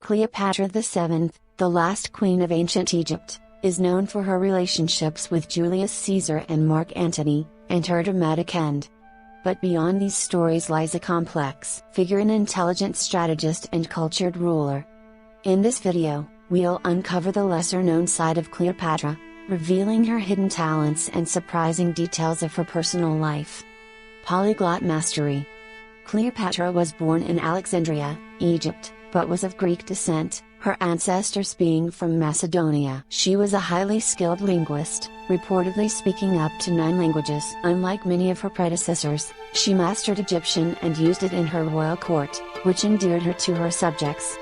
Cleopatra VII, the last queen of ancient Egypt, is known for her relationships with Julius Caesar and Mark Antony, and her dramatic end. But beyond these stories lies a complex figure, an intelligent strategist and cultured ruler. In this video, we'll uncover the lesser-known side of Cleopatra, revealing her hidden talents and surprising details of her personal life. Polyglot mastery. Cleopatra was born in Alexandria, Egypt, but was of Greek descent, her ancestors being from Macedonia. She was a highly skilled linguist, reportedly speaking up to 9 languages. Unlike many of her predecessors, she mastered Egyptian and used it in her royal court, which endeared her to her subjects.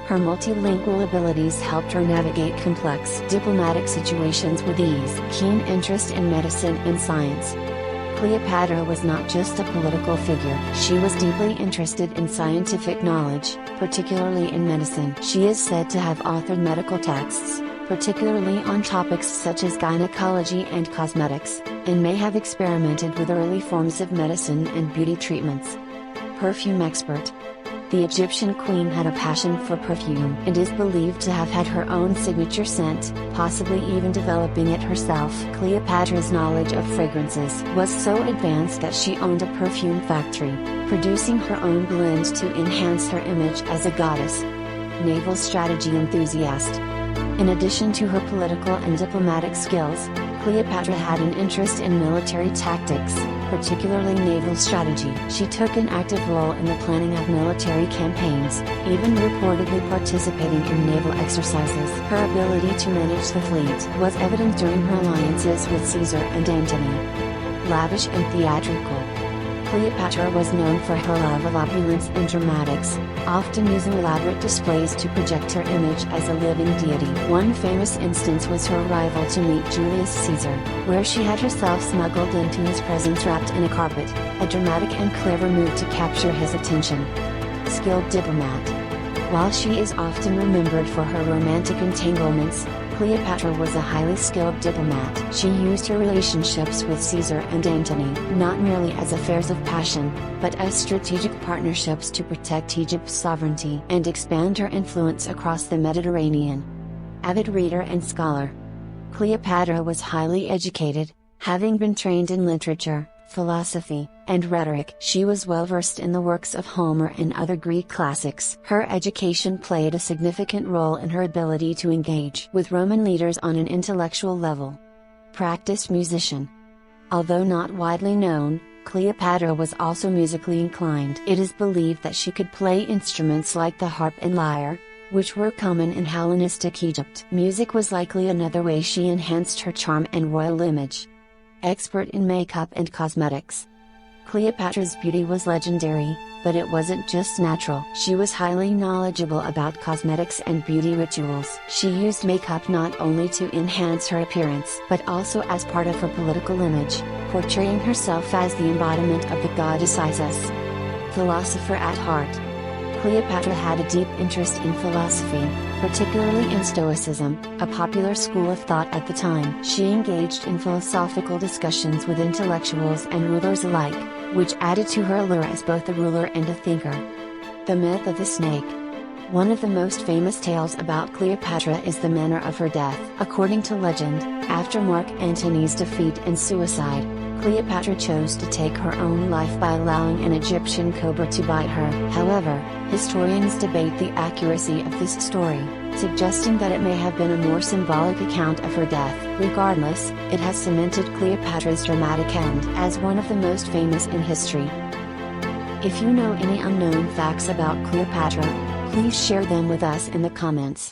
Her multilingual abilities helped her navigate complex diplomatic situations with ease. Keen interest in medicine and science. Cleopatra was not just a political figure, she was deeply interested in scientific knowledge, particularly in medicine. She is said to have authored medical texts, particularly on topics such as gynecology and cosmetics, and may have experimented with early forms of medicine and beauty treatments. Perfume expert. The Egyptian queen had a passion for perfume and is believed to have had her own signature scent, possibly even developing it herself. Cleopatra's knowledge of fragrances was so advanced that she owned a perfume factory, producing her own blend to enhance her image as a goddess. Naval strategy enthusiast. In addition to her political and diplomatic skills, Cleopatra had an interest in military tactics, particularly naval strategy. She took an active role in the planning of military campaigns, even reportedly participating in naval exercises. Her ability to manage the fleet was evident during her alliances with Caesar and Antony. Lavish and theatrical. Cleopatra was known for her love of opulence and dramatics, often using elaborate displays to project her image as a living deity. One famous instance was her arrival to meet Julius Caesar, where she had herself smuggled into his presence wrapped in a carpet, a dramatic and clever move to capture his attention. Skilled diplomat. While she is often remembered for her romantic entanglements, Cleopatra was a highly skilled diplomat. She used her relationships with Caesar and Antony not merely as affairs of passion, but as strategic partnerships to protect Egypt's sovereignty and expand her influence across the Mediterranean. Avid reader and scholar. Cleopatra was highly educated, having been trained in literature, philosophy, and rhetoric. She was well versed in the works of Homer and other Greek classics. Her education played a significant role in her ability to engage with Roman leaders on an intellectual level. Practiced musician. Although not widely known, Cleopatra was also musically inclined. It is believed that she could play instruments like the harp and lyre, which were common in Hellenistic Egypt. Music was likely another way she enhanced her charm and royal image. Expert in makeup and cosmetics. Cleopatra's beauty was legendary, but it wasn't just natural. She was highly knowledgeable about cosmetics and beauty rituals. She used makeup not only to enhance her appearance but also as part of her political image, portraying herself as the embodiment of the goddess Isis. Philosopher at heart. Cleopatra had a deep interest in philosophy, particularly in Stoicism, a popular school of thought at the time. She engaged in philosophical discussions with intellectuals and rulers alike, which added to her allure as both a ruler and a thinker. The myth of the snake. One of the most famous tales about Cleopatra is the manner of her death. According to legend, after Mark Antony's defeat and suicide, Cleopatra chose to take her own life by allowing an Egyptian cobra to bite her. However, historians debate the accuracy of this story, suggesting that it may have been a more symbolic account of her death. Regardless, it has cemented Cleopatra's dramatic end as one of the most famous in history. If you know any unknown facts about Cleopatra, please share them with us in the comments.